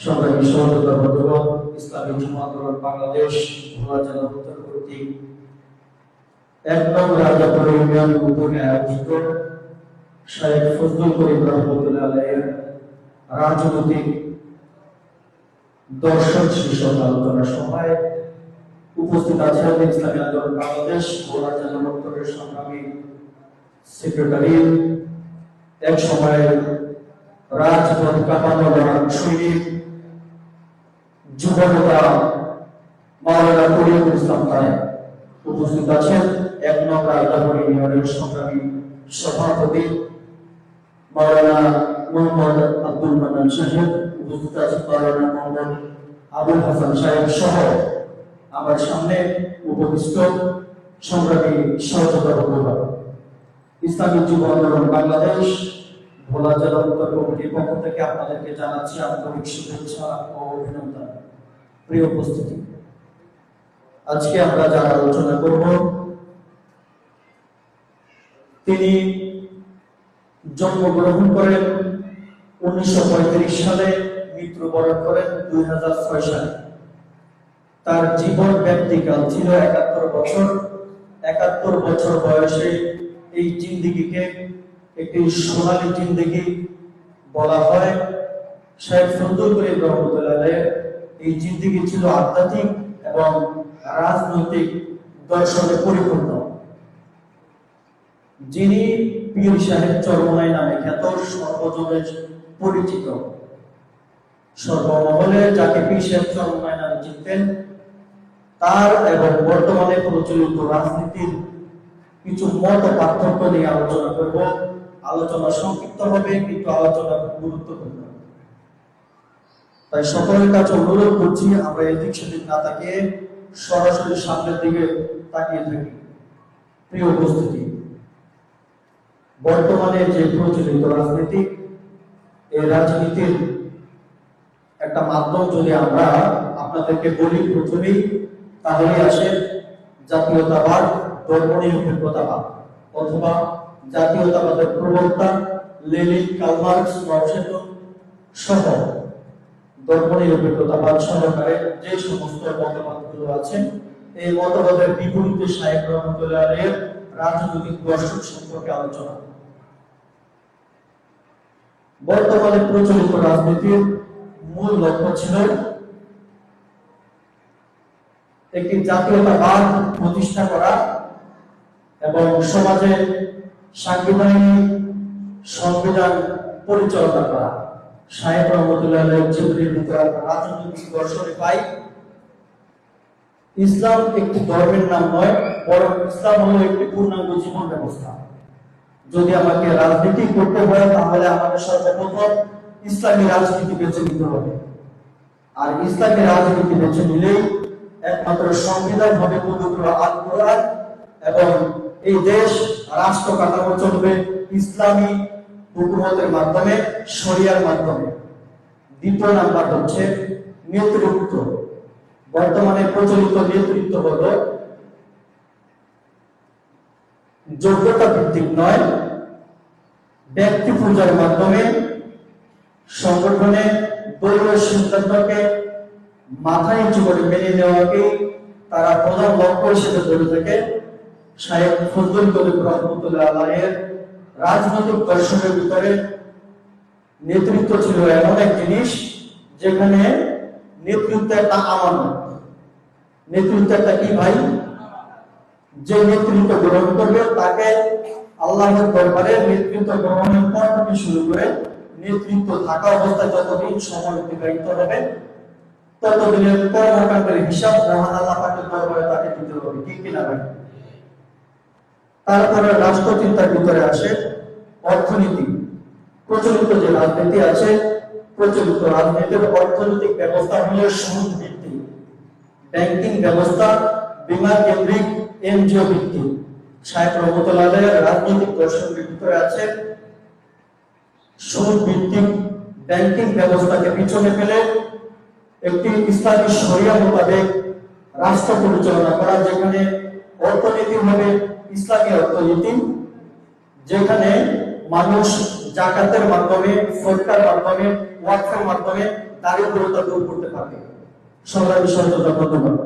সংগ্রামী সহযোগিতা বন্ধুগণ, ইসলামী যুব আন্দোলন বাংলাদেশ ভোলা জেলা উত্তর কর্তৃক ১ নং রাজাপুর ইউনিয়ন উদ্যোগে আয়োজিত শায়েখ ফজলুল করিম রহমতুল্লাহ আলাইহির রাজনৈতিক দর্শন শীর্ষক আলোচনা সভায় উপস্থিত আছেন ইসলামী আন্দোলন বাংলাদেশ ভোলা জেলা উত্তরের সংগ্রামী সেক্রেটারি, এক সময়ের রাজপথ কাঁপানো লড়াক সৈনিক, যুবনেতা মাওলানা করিমুল ইসলাম তায়েব। উপস্থিত আছেন ১ নং রাজাপুর ইউনিয়নের সংগ্রামী সভাপতি মাওলানা মোহাম্মদ আব্দুল মান্নান সাহেব। উপস্থিত আছেন মাওলানা মোহাম্মদ আবুল হাসান সাহেব সহ আমার সামনে উপবিষ্ট সংগ্রামী সহযোগিতা বন্ধুরা। ইসলামী যুব আন্দোলন বাংলাদেশ ভোলা জেলা উত্তর কমিটির পক্ষ থেকে আপনাদেরকে জানাচ্ছি আন্তরিক শুভেচ্ছা ও অভিনন্দন। প্রিয় উপস্থিতি, আজকে আমরা যারা আলোচনা করব, তিনি জন্মগ্রহণ করেন 1935 সালে, মৃত্যুবরণ করেন 2006 সালে। তার জীবন ব্যক্তিকাল ছিল 71 বছর। 71 বছর বয়সে এই জিন্দেগিকে একটি সোনালী জিন্দেগি বলা হয়। শায়েখ ফজলুল করিম রহমতুল্লাহ আলাইহির এই জিন্দেগি ছিল আধ্যাত্মিক এবং রাজনৈতিক দর্শনে পরিপূর্ণ। যিনি পীর সাহেব চরমনাই নামে খ্যাত, সর্বজনে পরিচিত, সর্বমহলে যাকে পীর সাহেব চরমনাই নামে চিনতেন, তার এবং বর্তমানে প্রচলিত রাজনীতির কিছু মত পার্থক্য নিয়ে আলোচনা করব। আলোচনা সংক্ষিপ্ত হবে, কিন্তু আলোচনা গুরুত্বপূর্ণ। তাই সকলের কাছে অনুরোধ করছি, আমরা এদিক সেদিক না তাকিয়ে সরাসরি সামনের দিকে তাকিয়ে থাকি। প্রিয় উপস্থিতি, বর্তমানে যে প্রচলিত রাজনীতি, এই রাজনীতির একটা মাধ্যম যদি আমরা আপনাদেরকে বলি প্রথমেই, তাহলে আসে জাতীয়তাবাদ, ধর্মনিরপেক্ষতাবাদ, অথবা জাতীয়তাবাদের প্রবক্তা লেনিন, কার্ল মার্কস, মাও সেতুং সহ ধর্মনিরপেক্ষতাবাদ সহকারে যে সমস্ত মতবাদগুলো আছে, এই মতবাদের বিপরীতে শায়েখ রহমতুল্লাহ আলাইহির রাজনৈতিক দর্শন সম্পর্কে আলোচনা। বর্তমানে প্রচলিত রাজনীতির মূল লক্ষ্য ছিল একটি জাতীয়তাবাদ প্রতিষ্ঠা করা এবং সমাজে সাংবিধানিক সংবিধান পরিচালনা করা। শায়েখ রহমতুল্লাহ আলাইহির জীবনের ভিতরে রাজনৈতিক দর্শনে পাই, ইসলাম একটি ধর্মের নাম নয়, বরং ইসলাম হলো একটি পূর্ণাঙ্গ জীবন ব্যবস্থা। যদি আমাকে রাজনীতি করতে হয়, তাহলে আমাদের সর্বপ্রথম ইসলামী রাজনীতি বেছে নিতে হবে। আর ইসলামী রাজনীতি বেছে নিলেই একমাত্র সংবিধান হবে পবিত্র আল কোরআন, এবং এই দেশ রাষ্ট্র কাঠামো চলবে ইসলামী হুকুমতের মাধ্যমে, শরিয়ার মাধ্যমে। দ্বিতীয় নাম্বার হচ্ছে নেতৃত্ব। বর্তমানে প্রচলিত নেতৃত্ব হল যোগ্যতা ভিত্তিক নয়, ব্যক্তি পূজার মাধ্যমে সংগঠনে দলীয় সিদ্ধান্তকে মাথায় উঁচু করে মেনে নেওয়াকে তারা প্রধান লক্ষ্য হিসেবে ধরে থাকে। শায়েখ ফজলুল করিম রহমতুল্লাহ আলাইহির রাজনৈতিক দর্শনের ভিতরে নেতৃত্ব ছিল এমন এক জিনিস, যেখানে নেতৃত্ব একটা আমানত। নেতৃত্ব একটা কি ভাই? যে নেতৃত্ব গ্রহণ করবে তাকে আল্লাহর দরবারে নেতৃত্ব গ্রহণের পর থেকে শুরু করে নেতৃত্ব থাকা অবস্থায় যতদিন সময় অতিবাহিত হবে, ততদিনের কর্মকাণ্ডের হিসাব মহান আল্লাহ পাকের দরবারে তাকে দিতে হবে। ঠিক কিনা ভাই? তারপরে রাষ্ট্রচিন্তার ভিতরে আসে অর্থনীতি। প্রচলিত যে রাজনীতি আছে, প্রচলিত রাজনীতির অর্থনৈতিক ব্যবস্থা হলো সুদ ভিত্তিক, ব্যাংকিং ব্যবস্থা বিমা কেন্দ্রিক, এনজিও ভিত্তিক। শায়েখ রহমতুল্লাহ আলাইহির রাজনৈতিক দর্শনের ভিতরে আছে সুদ ভিত্তিক ব্যাংকিং ব্যবস্থাকে পিছনে ফেলে একটি ইসলামী শরিয়া মোতাবেক রাষ্ট্র পরিচালনা করা, যেখানে অর্থনীতি হবে ইসলামী অর্থনীতি, যেখানে মানুষ জাকাতের মাধ্যমে, সরকার মাধ্যমে, ওয়াকফের মাধ্যমে দারিদ্রতা দূর করতে পারবে। সংগ্রামী সহযোগিতা বন্ধুগণ,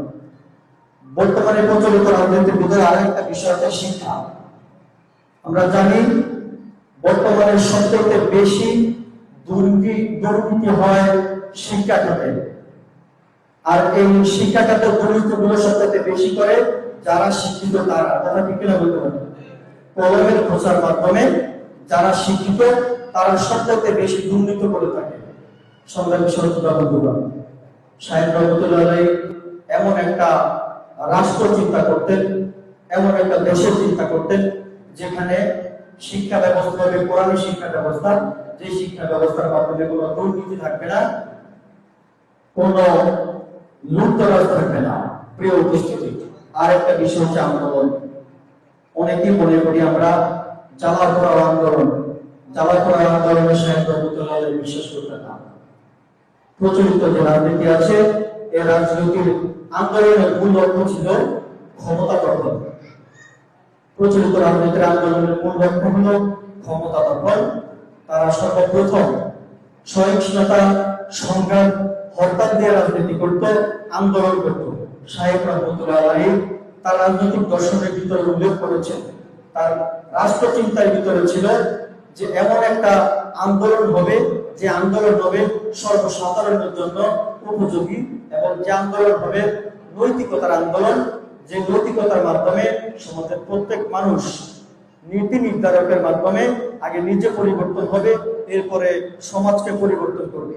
বর্তমানে প্রচলিত রাজনীতির ভিতরে আরেকটা বিষয় হচ্ছে শিক্ষা। আমরা জানি বর্তমানে সবচেয়ে বেশি দুর্নীতি হয় শিক্ষা খাতে, আর এই শিক্ষা খাতে দুর্নীতিগুলো সবচেয়ে বেশি করে যারা শিক্ষিত তারা, কথা ঠিক কিনা বলতে পারে, কলমের খোঁচার মাধ্যমে যারা শিক্ষিত তারা সবচেয়ে বেশি দুর্নীতি করে থাকে। সংগ্রামী সহযোগিতা বন্ধুগণ, সাহেব রহমতুল্লাহ আলাইহি এমন একটা রাষ্ট্র চিন্তা করতেন, এমন একটা দেশের চিন্তা করতেন যেখানে শিক্ষা ব্যবস্থা হবে কোরআনী শিক্ষা ব্যবস্থা, যে শিক্ষা ব্যবস্থার মাধ্যমে কোনো দুর্নীতি থাকবে না, কোনো লুটতরাজ থাকবে না। প্রিয় উপস্থিতি, আর একটা বিষয় হচ্ছে আন্দোলন। অনেকেই মনে করি আমরা জ্বালাপোড়া আন্দোলনের সাহেব রহমতুল্লাহ আলাইহি বিশ্বাস করতেন না। প্রচলিত যে রাজনীতি আছে, এই রাজনীতির আন্দোলনের মূল লক্ষ্য ছিল ক্ষমতা দখল। প্রচলিত রাজনীতির আন্দোলনের মূল লক্ষ্য হল ক্ষমতা দখল। তারা সর্বপ্রথম সহিংসতা, সংঘাত, হরতাল দিয়ে রাজনীতি করত, আন্দোলন করত। সাহেব রহমতুল্লাহ আলাইহি তার রাজনৈতিক দর্শনের ভিতরে উল্লেখ করেছেন, তার রাষ্ট্র চিন্তার ভিতরে ছিল যে এমন একটা আন্দোলন হবে, যে আন্দোলন হবে সর্বসাধারণের জন্য উপযোগী, এবং যে আন্দোলন হবে নৈতিকতার আন্দোলন, যে নৈতিকতার মাধ্যমে সমাজের প্রত্যেক মানুষ নীতি নির্ধারকের মাধ্যমে আগে নিজে পরিবর্তন হবে, এরপরে সমাজকে পরিবর্তন করবে।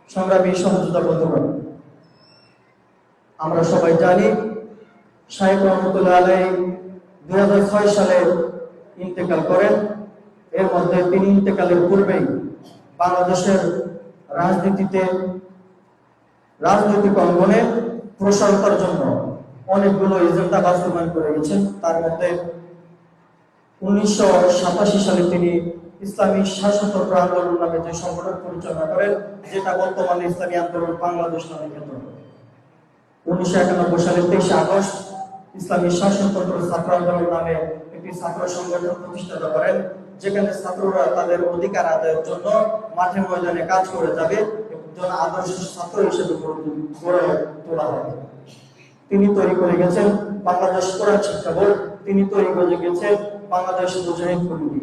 সংগ্রামী সহযোগিতা বন্ধুগণ, আমরা সবাই জানি সাহেব রহমতুল্লাহ আলাইহি 2006 সালে ইন্তেকাল করেন। এর মধ্যে তিনি ইন্তেকালের পূর্বেই বাংলাদেশের রাজনৈতিক অঙ্গনে প্রসারতার জন্য অনেকগুলো এজেন্ডা বাস্তবায়ন করে গেছেন। তার মধ্যে 1987 সালে তিনি ইসলামী শাসনতন্ত্র আন্দোলন নামে যে সংগঠন পরিচালনা করেন, যেটা বর্তমানে ইসলামী আন্দোলন বাংলাদেশ নামে খ্যাত। 1991 সালের 23 আগস্ট ইসলামী শাসনতন্ত্র ছাত্র আন্দোলন নামে একটি ছাত্র সংগঠন প্রতিষ্ঠা করেন, যেখানে ছাত্ররা তাদের অধিকার আদায়ের জন্য মাঠে ময়দানে কাজ করে যাবে, একজন আদর্শ ছাত্র হিসেবে গড়ে তোলা হবে। তিনি তৈরি করে গেছেন বাংলাদেশ কোরআন শিক্ষা বোর্ড, তিনি তৈরি করে গেছেন বাংলাদেশ মুজাহিদ কমিটি।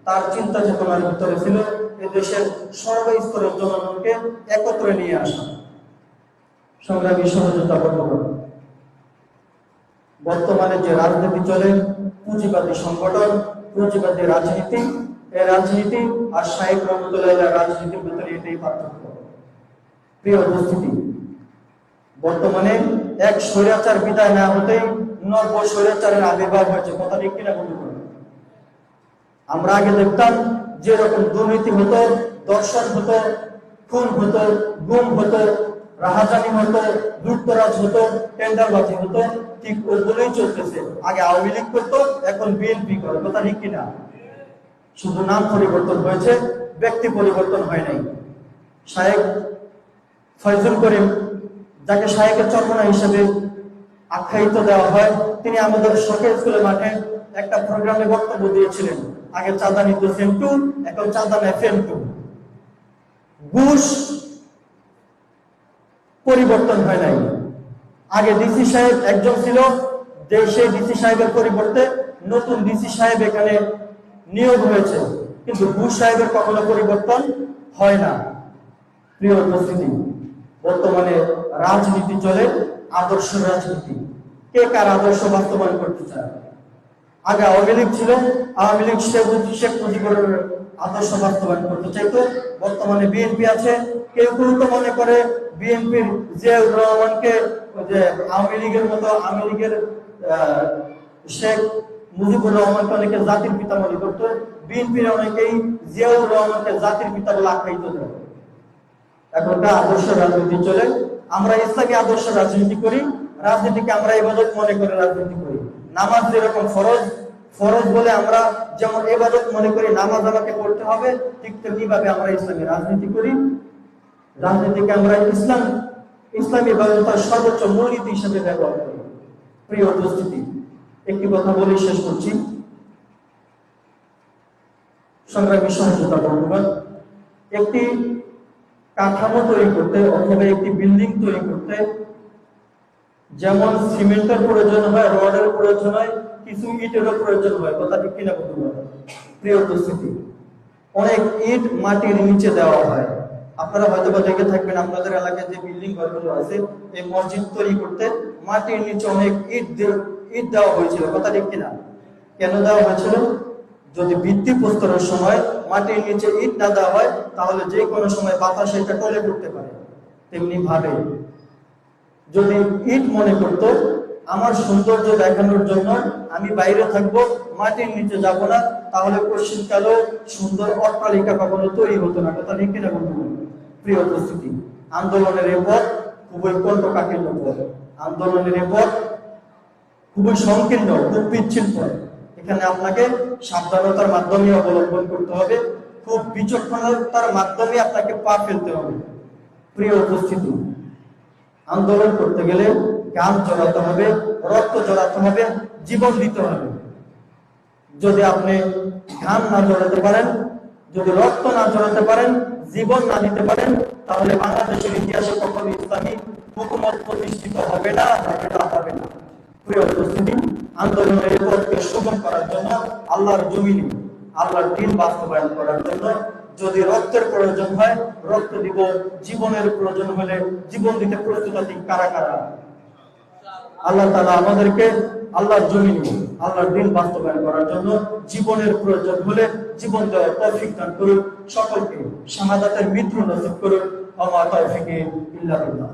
তার চিন্তা চেতনার ভিতরে ছিল এ দেশের সর্বস্তরের জনগণকে একত্রে নিয়ে আসা। সংগ্রামী সহযোগিতা বন্ধুগণ, বর্তমানে যে রাজনীতি চলে, পুঁজিবাদী সংগঠন, পুঁজিবাদী রাজনীতি, এই রাজনীতি আর সাহেব রহমতুল্লাহ রাজনীতির ভিতরে এটাই পার্থক্য। প্রিয় উপস্থিতি, বর্তমানে এক স্বৈরাচার বিদায় না হতেই নব্য স্বৈরাচারের আবির্ভাব হয়েছে, কথা ঠিক কিনা বন্ধুগণ? আমরা আগে দেখতাম যেরকম দুর্নীতি হতো, দর্শন হতো, খুন হতো, গুম হতো, রাহাজানি হতো, লুটতরাজ হতো, টেন্ডারবাজি হতো, ঠিক ওগুলোই চলতেছে। আগে আওয়ামী লীগ করতো, এখন বিএনপি করে, কথা ঠিক কিনা? শুধু নাম পরিবর্তন হয়েছে, ব্যক্তি পরিবর্তন হয় নাই। শায়েখ ফয়জুল করিম, যাকে শায়েখের চরমনা হিসেবে আখ্যায়িত দেওয়া হয়, তিনি আমাদের সরকারি স্কুলের মাঠে একটা প্রোগ্রামে বক্তব্য দিয়েছিলেন। আগে চাঁদা নিত FM2, এখন চাঁদা নেয় FM2। ঘুষ পরিবর্তন হয় নাই। আগে ডিসি সাহেব একজন ছিল, সেই ডিসি সাহেবের পরিবর্তে নতুন ডিসি সাহেব এখানে নিয়োগ হয়েছে, কিন্তু ঘুষ সাহেবের কখনো পরিবর্তন হয় না। প্রিয় উপস্থিতি, বর্তমানে রাজনীতি চলে আদর্শ রাজনীতি। কে কার আদর্শ বাস্তবায়ন করতে চায়? আগে আওয়ামী লীগ ছিল, আওয়ামী লীগ শেখ মুজিবুরের আদর্শ বাস্তবায়ন করতে চাইতো। বর্তমানে বিএনপি আছে, কেউ কেউ তো মনে করে বিএনপির জিয়াউর রহমানকে যে আওয়ামী লীগের মতো, আওয়ামী লীগের শেখ মুজিবুর রহমানকে অনেকে জাতির পিতা মনে করতো, বিএনপির অনেকেই জিয়াউর রহমানকে জাতির পিতা বলে আখ্যায়িত করে। এখনকার আদর্শ রাজনীতি চলে। আমরা ইসলামী আদর্শ রাজনীতি করি, রাজনীতিকে আমরা ইবাদত মনে করে রাজনীতি করি। নামাজ যেরকম ফরজ বলে আমরা যেমন ইবাদত মনে করি, নামাজ আমাকে পড়তে হবে, ঠিক তেমনিভাবে আমরা ইসলামী রাজনীতি করি। রাজনীতিকে আমরা ইসলামী ব্যবস্থার সর্বোচ্চ মূলনীতি হিসেবে ব্যবহার করি। প্রিয় উপস্থিতি, একটি কথা বলে শেষ করছি। সংগ্রামী সহযোগিতা বন্ধুগণ, একটি কাঠামো তৈরি করতে অথবা একটি বিল্ডিং তৈরি করতে যেমন সিমেন্টের প্রয়োজন হয়, রডের প্রয়োজন হয়, কিছু ইটেরও প্রয়োজন হয়। কথা ঠিক কিনা বন্ধুরা? প্রিয় উপস্থিতি, অনেক ইট মাটির নিচে দেওয়া হয়। আপনারা হয়তো বা দেখে থাকবেন আপনাদের এলাকায় যে বিল্ডিং ঘরগুলো আছে, এই মসজিদ তৈরি করতে মাটির নিচে অনেক ইট দেওয়া হয়েছিল। কথা ঠিক কিনা? কেন দেওয়া হয়েছিল? যদি ভিত্তি প্রস্তরের সময় মাটির নিচে ইট না দেওয়া হয়, তাহলে যে কোনো সময় বাতাস এটা টলে পড়তে পারে। তেমনি ভাবে যদি ইট মনে করতো আমার সৌন্দর্য দেখানোর জন্য আমি বাইরে থাকবো, মাটির নিচে যাব না, তাহলে পশ্চিমকালেও সুন্দর অট্টালিকা কখনো তৈরি হতো না। কথা ঠিক কিনা বন্ধু? প্রিয় উপস্থিতি, আন্দোলনের এ পথ খুবই কণ্ঠকাঠিন্য পথ। আন্দোলনের এ পথ খুবই সংকীর্ণ, খুব পিচ্ছিল পথ। এখানে আপনাকে সাবধানতার মাধ্যমে অবলম্বন করতে হবে, খুব বিচক্ষণতার মাধ্যমে আপনাকে পা ফেলতে হবে। প্রিয় উপস্থিতি, আন্দোলন করতে গেলে গান জড়াতে হবে, রক্ত জড়াতে হবে, জীবন দিতে হবে। যদি আপনি ঘাম না জড়াতে পারেন, যদি রক্ত না জড়াতে পারেন, জীবন না দিতে পারেন, তাহলে বাংলাদেশের ইতিহাসে কখনো ইসলামী হুকুমত প্রতিষ্ঠিত হবে না, হবে না। প্রিয় উপস্থিতি, আন্দোলনের পথকে সুগম করার জন্য, আল্লাহর জমিনে আল্লাহর দ্বীন বাস্তবায়ন করার জন্য যদি রক্তের প্রয়োজন হয় রক্ত দিব, জীবনের প্রয়োজন হলে জীবন দিতে প্রস্তুত আছি কারা কারা? আল্লাহ তাআলা আমাদেরকে আল্লাহর জমিনে আল্লাহর দ্বীন বাস্তবায়ন করার জন্য জীবনের প্রয়োজন হলে জীবন দেওয়ার তৌফিক দান করুন। সকলকে শাহাদাতের মৃত্যু নসিব করুন। ওয়া মা তাওফীকি ইল্লা বিল্লাহ।